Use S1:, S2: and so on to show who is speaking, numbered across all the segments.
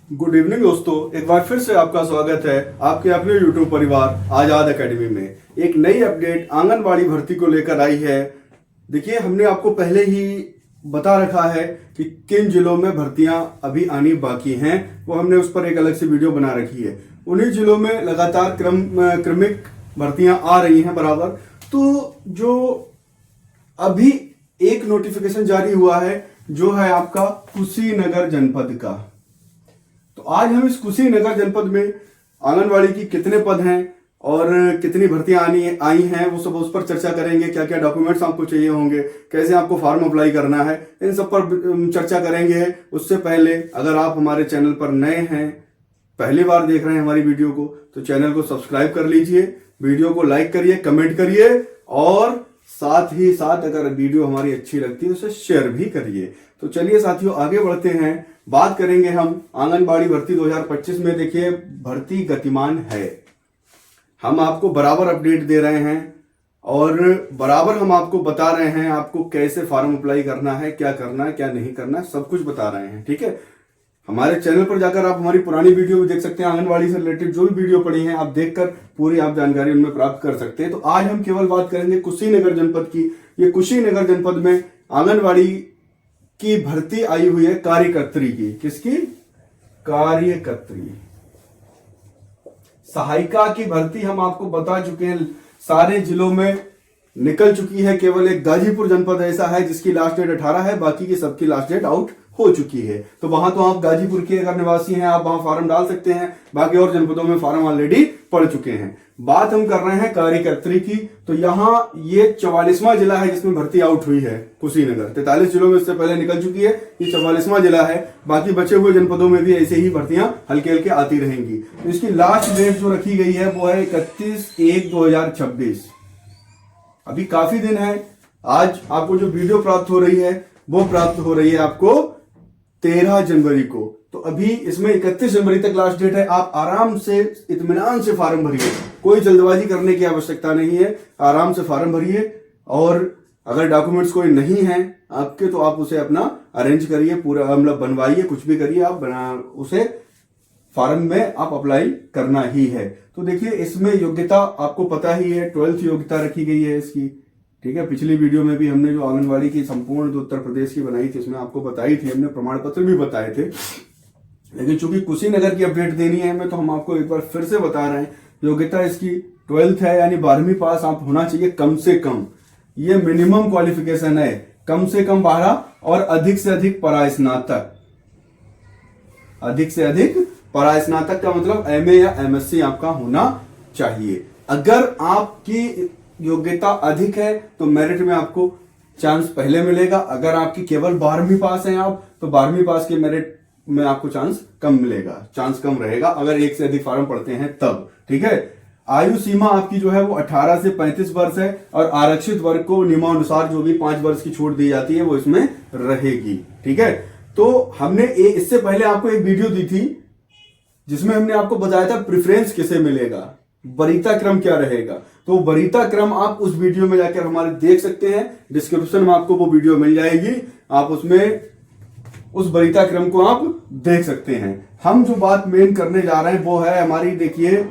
S1: Good evening दोस्तों, एक बार फिर से आपका स्वागत है आपके अपने यूट्यूब परिवार आजाद एकेडमी में। एक नई अपडेट आंगनबाड़ी भर्ती को लेकर आई है। देखिए, हमने आपको पहले ही बता रखा है कि किन जिलों में भर्तियां अभी आनी बाकी हैं, वो हमने उस पर एक अलग से वीडियो बना रखी है। उन्हीं जिलों में लगातार क्रमिक भर्तियां आ रही हैं बराबर। तो जो अभी एक नोटिफिकेशन जारी हुआ है जो है आपका कुशीनगर जनपद का। तो आज हम इस कुशीनगर जनपद में आंगनवाड़ी की कितने पद हैं और कितनी भर्तियां आई हैं वो सब उस पर चर्चा करेंगे। क्या क्या डॉक्यूमेंट्स आपको चाहिए होंगे, कैसे आपको फॉर्म अप्लाई करना है, इन सब पर चर्चा करेंगे। उससे पहले अगर आप हमारे चैनल पर नए हैं, पहली बार देख रहे हैं हमारी वीडियो को, तो चैनल को सब्सक्राइब कर लीजिए, वीडियो को लाइक करिए, कमेंट करिए और साथ ही साथ अगर वीडियो हमारी अच्छी लगती है उसे शेयर भी करिए। तो चलिए साथियों, आगे बढ़ते हैं। बात करेंगे हम आंगनबाड़ी भर्ती 2025 में। देखिए, भर्ती गतिमान है। हम आपको बराबर अपडेट दे रहे हैं और बराबर हम आपको बता रहे हैं आपको कैसे फॉर्म अप्लाई करना है, क्या करना है, क्या नहीं करना है, सब कुछ बता रहे हैं। ठीक है, हमारे चैनल पर जाकर आप हमारी पुरानी वीडियो भी देख सकते हैं। आंगनबाड़ी से रिलेटेड जो भी वीडियो पड़ी है आप देखकर पूरी आप जानकारी उनमें प्राप्त कर सकते हैं। तो आज हम केवल बात करेंगे कुशीनगर जनपद की। ये कुशीनगर जनपद में आंगनबाड़ी की भर्ती आई हुई है कार्यकर्त्री की। किसकी? कार्यकर्त्री। सहायिका की भर्ती हम आपको बता चुके हैं, सारे जिलों में निकल चुकी है। केवल एक गाजीपुर जनपद ऐसा है जिसकी लास्ट डेट 18 है, बाकी की सबकी लास्ट डेट आउट हो चुकी है। तो वहां तो आप गाजीपुर के अगर निवासी हैं आप वहां फॉर्म डाल सकते हैं, बाकी और जनपदों में फॉर्म ऑलरेडी पड़ चुके हैं। बात हम कर रहे हैं कार्यकर्त्री की। तो यहाँ ये 44वां जिला है जिसमें भर्ती आउट हुई है कुशीनगर। 43 जिलों में इससे पहले निकल चुकी है, ये 44वां जिला है। बाकी बचे हुए जनपदों में भी ऐसे ही भर्तियां हल्के हल्के आती रहेंगी। तो इसकी लास्ट डेट जो रखी गई है वो है 31/1/2026। अभी काफी दिन है। आज आपको जो वीडियो प्राप्त हो रही है वो प्राप्त हो रही है आपको 13 जनवरी को। तो अभी इसमें 31 जनवरी तक लास्ट डेट है। आप आराम से इत्मीनान से फॉर्म भरिए, कोई जल्दबाजी करने की आवश्यकता नहीं है। आराम से फॉर्म भरिए और अगर डॉक्यूमेंट्स कोई नहीं है आपके तो आप उसे अपना अरेंज करिए, पूरा मतलब बनवाइए, कुछ भी करिए, आप उसे फॉर्म में आप अप्लाई करना ही है। तो देखिए, इसमें योग्यता आपको पता ही है, 12th योग्यता रखी गई है इसकी। ठीक है, पिछली वीडियो में भी हमने जो आंगनबाड़ी की संपूर्ण जो उत्तर प्रदेश की बनाई थी उसमें आपको बताई थी, हमने प्रमाण पत्र भी बताए थे। लेकिन चूंकि कुशीनगर की अपडेट देनी है हमें, तो हम आपको एक बार फिर से बता रहे हैं। योग्यता इसकी 12th है, यानी 12वीं पास आप होना चाहिए कम से कम। ये मिनिमम क्वालिफिकेशन है, कम से कम 12 और अधिक से अधिक परास्नातक। अधिक से अधिक परास्नातक का मतलब एमए या एमएससी आपका होना चाहिए। अगर आपकी योग्यता अधिक है तो मेरिट में आपको चांस पहले मिलेगा। अगर आपकी केवल 12वीं पास है आप, तो 12वीं पास के मेरिट में आपको चांस कम मिलेगा, चांस कम रहेगा अगर एक से अधिक फॉर्म पढ़ते हैं तब। ठीक है, आयु सीमा आपकी जो है वो 18 से 35 वर्ष है और आरक्षित वर्ग को नियमानुसार जो भी 5 वर्ष की छूट दी जाती है वो इसमें रहेगी। ठीक है, तो हमने इससे पहले आपको एक वीडियो दी थी जिसमें हमने आपको बताया था प्रेफरेंस किसे मिलेगा, वरीयता क्रम क्या रहेगा। तो वरीयता क्रम आप उस वीडियो में जाकर हमारे देख सकते हैं, डिस्क्रिप्शन में आपको वो वीडियो मिल जाएगी, आप उसमें उस वरीयता क्रम को आप देख सकते हैं। हम जो बात मेन करने जा रहे हैं वो है हमारी, देखिए,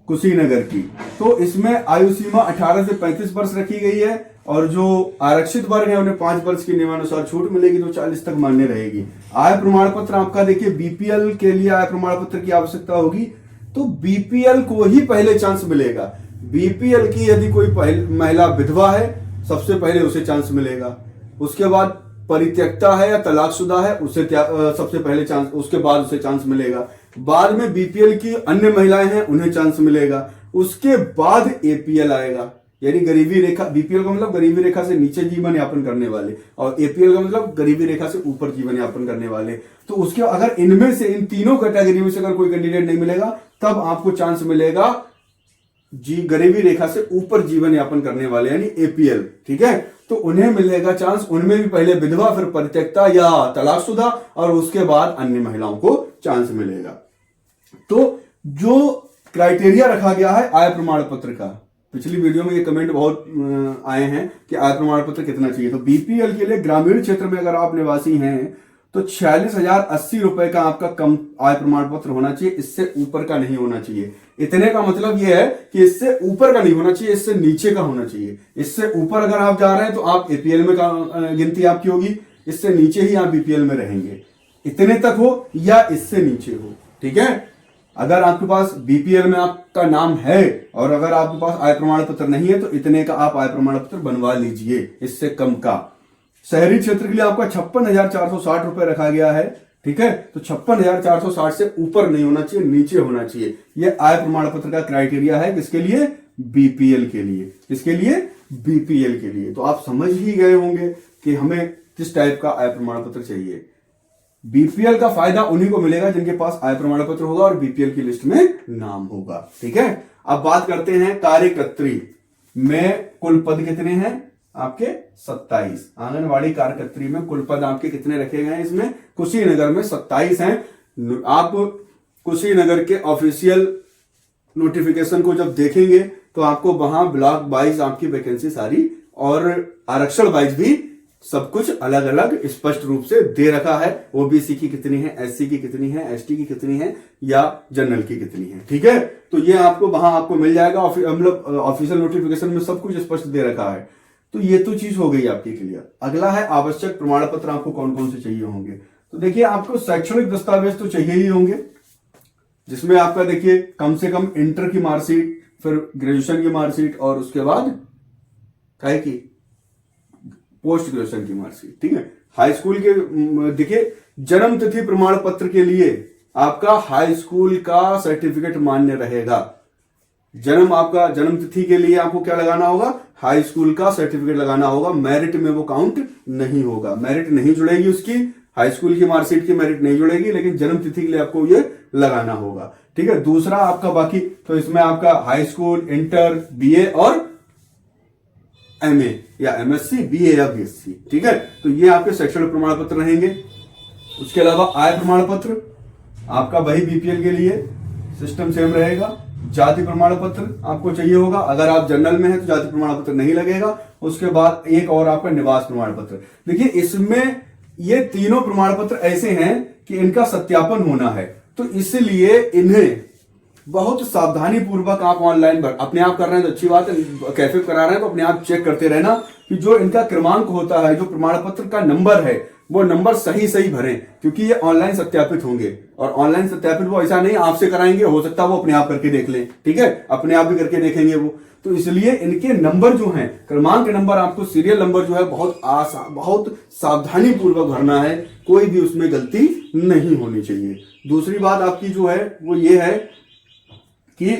S1: कुशीनगर की। तो इसमें आयु सीमा 18 से 35 वर्ष रखी गई है और जो आरक्षित वर्ग है उन्हें 5 वर्ष की नियमानुसार छूट मिलेगी, जो 40 तक मान्य रहेगी। आय प्रमाण पत्र आपका, देखिए, बीपीएल के लिए आय प्रमाण पत्र की आवश्यकता होगी, तो बीपीएल को ही पहले चांस मिलेगा। बीपीएल की यदि कोई महिला विधवा है सबसे पहले उसे चांस मिलेगा। उसके बाद परित्यक्ता है या तलाकशुदा है उसे सबसे पहले चांस, उसके बाद उसे चांस मिलेगा। बाद में बीपीएल की अन्य महिलाएं हैं उन्हें चांस मिलेगा। उसके बाद एपीएल आएगा, यानी गरीबी रेखा। बीपीएल का मतलब गरीबी रेखा से नीचे जीवन यापन करने वाले और एपीएल का मतलब गरीबी रेखा से ऊपर जीवन यापन करने वाले। तो उसके अगर इनमें से, इन तीनों कैटेगरी में से अगर कोई कैंडिडेट नहीं मिलेगा तब आपको चांस मिलेगा गरीबी रेखा से ऊपर जीवन यापन करने वाले, यानी एपीएल। ठीक है, तो उन्हें मिलेगा चांस। उनमें भी पहले विधवा, फिर परित्यक्ता या तलाकशुदा और उसके बाद अन्य महिलाओं को चांस मिलेगा। तो जो क्राइटेरिया रखा गया है आय प्रमाण पत्र का, पिछली वीडियो में ये कमेंट बहुत आए हैं कि आय प्रमाण पत्र कितना चाहिए। तो बीपीएल के लिए ग्रामीण क्षेत्र में अगर आप निवासी हैं तो 46,080 का आपका कम आय प्रमाण पत्र होना चाहिए, इससे ऊपर का नहीं होना चाहिए। इतने का मतलब यह है कि इससे ऊपर का नहीं होना चाहिए, इससे नीचे का होना चाहिए। इससे ऊपर अगर आप जा रहे हैं तो आप एपीएल में गिनती आपकी होगी, इससे नीचे ही आप बीपीएल में रहेंगे। इतने तक हो या इससे नीचे हो, ठीक है। अगर आपके पास बीपीएल में आपका नाम है और अगर आपके पास आय प्रमाण पत्र नहीं है तो इतने का आप आय प्रमाण पत्र बनवा लीजिए, इससे कम का। शहरी क्षेत्र के लिए आपका 56,460 रुपए रखा गया है, ठीक है। तो 56,460 से ऊपर नहीं होना चाहिए, नीचे होना चाहिए। यह आय प्रमाण पत्र का क्राइटेरिया है, किसके लिए? बीपीएल के लिए। किसके लिए? बीपीएल के लिए। तो आप समझ ही गए होंगे कि हमें किस टाइप का आय प्रमाण पत्र चाहिए। बीपीएल का फायदा उन्हीं को मिलेगा जिनके पास आय प्रमाण पत्र होगा और बीपीएल की लिस्ट में नाम होगा, ठीक है। अब बात करते हैं कार्यकर्त्री में कुल पद कितने हैं आपके? 27। आंगनवाड़ी कार्यकर्त्री में कुल पद आपके कितने रखे गए हैं? इसमें कुशीनगर में 27 हैं। आप कुशीनगर के ऑफिशियल नोटिफिकेशन को जब देखेंगे तो आपको वहां ब्लॉक वाइज आपकी वैकेंसी सारी और आरक्षण वाइज भी सब कुछ अलग अलग स्पष्ट रूप से दे रखा है। ओबीसी की कितनी है, एससी की कितनी है, एसटी की कितनी है या जनरल की कितनी है, ठीक है। तो ये आपको वहां आपको मिल जाएगा, मतलब ऑफिशियल नोटिफिकेशन में सब कुछ स्पष्ट दे रखा है। तो ये तो चीज हो गई आपकी क्लियर। अगला है आवश्यक प्रमाण पत्र आपको कौन कौन से चाहिए होंगे। तो देखिए आपको शैक्षणिक दस्तावेज तो चाहिए ही होंगे, जिसमें आपका देखिए कम से कम इंटर की मार्कशीट, फिर ग्रेजुएशन की मार्कशीट और उसके बाद क्या की पोस्ट ग्रेजुएशन की मार्कशीट, ठीक है। हाई स्कूल के देखिए जन्म तिथि प्रमाण पत्र के लिए आपका हाई स्कूल का सर्टिफिकेट मान्य रहेगा। आपका जन्म तिथि के लिए आपको क्या लगाना होगा? हाई स्कूल का सर्टिफिकेट लगाना होगा। मेरिट में वो काउंट नहीं होगा, मेरिट नहीं जुड़ेगी उसकी, हाई स्कूल की मार्कशीट की मेरिट नहीं जुड़ेगी, लेकिन जन्म तिथि के लिए आपको ये लगाना होगा, ठीक है। दूसरा आपका बाकी तो इसमें आपका हाई स्कूल, इंटर, बीए और एमए या एमएससी, बीए या बीएससी, ठीक है। तो ये आपके शैक्षणिक प्रमाण पत्र रहेंगे। उसके अलावा आय प्रमाण पत्र आपका वही बीपीएल के लिए सिस्टम सेम रहेगा। जाति प्रमाण पत्र आपको चाहिए होगा, अगर आप जनरल में हैं तो जाति प्रमाण पत्र नहीं लगेगा। उसके बाद एक और आपका निवास प्रमाण पत्र। देखिए इसमें ये तीनों प्रमाण पत्र ऐसे हैं कि इनका सत्यापन होना है, तो इसलिए इन्हें बहुत सावधानी पूर्वक आप ऑनलाइन अपने आप कर रहे हैं तो अच्छी बात है, कैफे करा रहे हैं तो अपने आप चेक करते रहना कि जो इनका क्रमांक होता है, जो प्रमाण पत्र का नंबर है, वो नंबर सही सही भरें, क्योंकि ये ऑनलाइन सत्यापित होंगे। और ऑनलाइन सत्यापित वो ऐसा नहीं आपसे कराएंगे, हो सकता है वो अपने आप करके देख लें, ठीक है, अपने आप भी करके देखेंगे वो। तो इसलिए इनके नंबर जो हैं, क्रमांक नंबर, आपको सीरियल नंबर जो है बहुत सावधानी पूर्वक भरना है, कोई भी उसमें गलती नहीं होनी चाहिए। दूसरी बात आपकी जो है वो ये है कि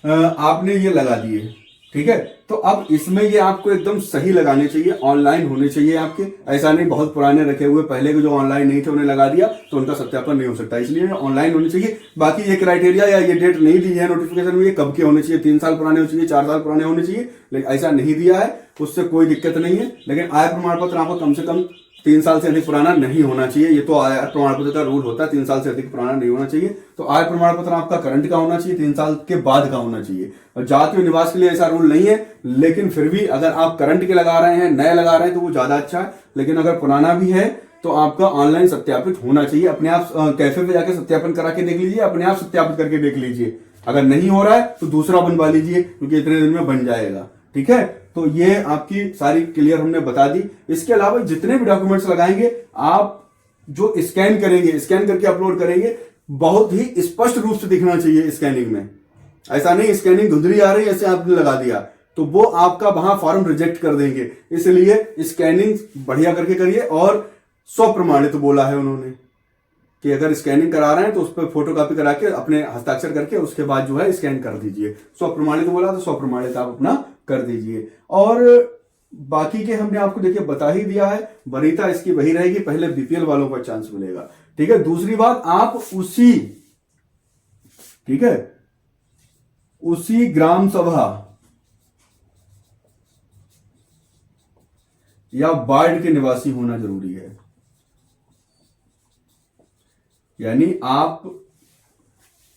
S1: आपने ये लगा दिए, ठीक है। तो अब इसमें ये आपको एकदम सही लगाने चाहिए, ऑनलाइन होने चाहिए आपके। ऐसा नहीं बहुत पुराने रखे हुए, पहले के जो ऑनलाइन नहीं थे उन्हें लगा दिया तो उनका सत्यापन नहीं हो सकता, इसलिए ऑनलाइन होने चाहिए। बाकी ये क्राइटेरिया या ये डेट नहीं दी है नोटिफिकेशन में, ये कब के होने चाहिए, 3 साल पुराने होने चाहिए, 4 साल पुराने होने चाहिए, लेकिन ऐसा नहीं दिया है, उससे कोई दिक्कत नहीं है। लेकिन आय प्रमाण पत्र आपको कम से कम 3 साल से अधिक पुराना नहीं होना चाहिए, ये तो आय प्रमाण पत्र का रूल होता है, 3 साल से अधिक पुराना नहीं होना चाहिए। तो आय प्रमाण पत्र आपका करंट का होना चाहिए, 3 साल के बाद का होना चाहिए। और जाति और निवास के लिए ऐसा रूल नहीं है, लेकिन फिर भी अगर आप करंट के लगा रहे हैं, नए लगा रहे हैं तो वो ज्यादा अच्छा है। लेकिन अगर पुराना भी है तो आपका ऑनलाइन सत्यापित होना चाहिए। अपने आप कैफे पे जाके सत्यापन करा के देख लीजिए, अपने आप सत्यापित करके देख लीजिए। अगर नहीं हो रहा है तो दूसरा बनवा लीजिए, क्योंकि इतने दिन में बन जाएगा, ठीक है। तो ये आपकी सारी क्लियर हमने बता दी। इसके अलावा जितने भी डॉक्यूमेंट्स लगाएंगे, आप जो स्कैन करेंगे, स्कैन करके अपलोड करेंगे, बहुत ही स्पष्ट रूप से दिखना चाहिए स्कैनिंग में। ऐसा नहीं स्कैनिंग धुंधली आ रही है ऐसे आपने लगा दिया तो वो आपका वहां फॉर्म रिजेक्ट कर देंगे। इसलिए स्कैनिंग बढ़िया करके करिए। और स्वप्रमाणित बोला है उन्होंने कि अगर स्कैनिंग करा रहे हैं तो उस पर फोटोकॉपी करा के अपने हस्ताक्षर करके उसके बाद जो है स्कैन कर दीजिए। स्वप्रमाणित बोला तो स्वप्रमाणित आप अपना कर दीजिए। और बाकी के हमने आपको देखिए बता ही दिया है, वरीयता इसकी वही रहेगी, पहले बीपीएल वालों को चांस मिलेगा, ठीक है। दूसरी बात, आप उसी, ठीक है, उसी ग्राम सभा या वार्ड के निवासी होना जरूरी है। यानी आप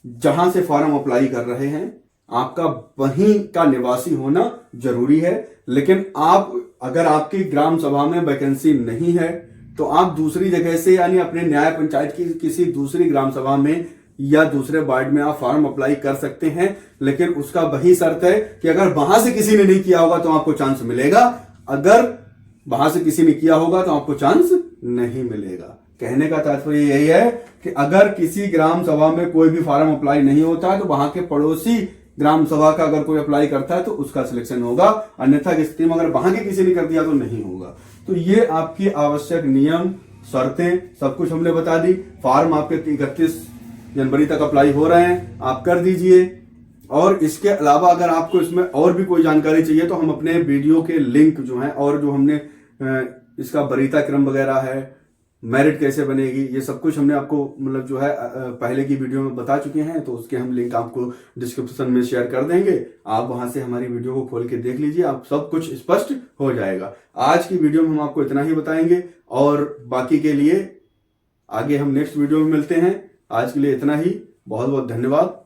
S1: जहां से फॉर्म अप्लाई कर रहे हैं आपका वहीं का निवासी होना जरूरी है। लेकिन आप अगर आपकी ग्राम सभा में वैकेंसी नहीं है, तो आप दूसरी जगह से यानी अपने न्याय पंचायत की किसी दूसरी ग्राम सभा में या दूसरे वार्ड में आप फॉर्म अप्लाई कर सकते हैं, लेकिन उसका वही शर्त है कि अगर वहां से किसी ने नहीं किया होगा तो आपको चांस मिलेगा, अगर वहां से किसी ने किया होगा तो आपको चांस नहीं मिलेगा। कहने का तात्पर्य यही है कि अगर किसी ग्राम सभा में कोई भी फॉर्म अप्लाई नहीं होता है तो वहां के पड़ोसी ग्राम सभा का अगर कोई अप्लाई करता है तो उसका सिलेक्शन होगा, अन्यथा की स्थिति में अगर वहां के किसी ने कर दिया तो नहीं होगा। तो ये आपकी आवश्यक नियम, शर्तें सब कुछ हमने बता दी। फॉर्म आपके 31 जनवरी तक अप्लाई हो रहे हैं, आप कर दीजिए। और इसके अलावा अगर आपको इसमें और भी कोई जानकारी चाहिए तो हम अपने वीडियो के लिंक जो है और जो हमने इसका वरीयता क्रम वगैरह है, मेरिट कैसे बनेगी, ये सब कुछ हमने आपको मतलब जो है पहले की वीडियो में बता चुके हैं, तो उसके हम लिंक आपको डिस्क्रिप्शन में शेयर कर देंगे। आप वहां से हमारी वीडियो को खोल के देख लीजिए, आप सब कुछ स्पष्ट हो जाएगा। आज की वीडियो में हम आपको इतना ही बताएंगे और बाकी के लिए आगे हम नेक्स्ट वीडियो में मिलते हैं। आज के लिए इतना ही, बहुत बहुत धन्यवाद।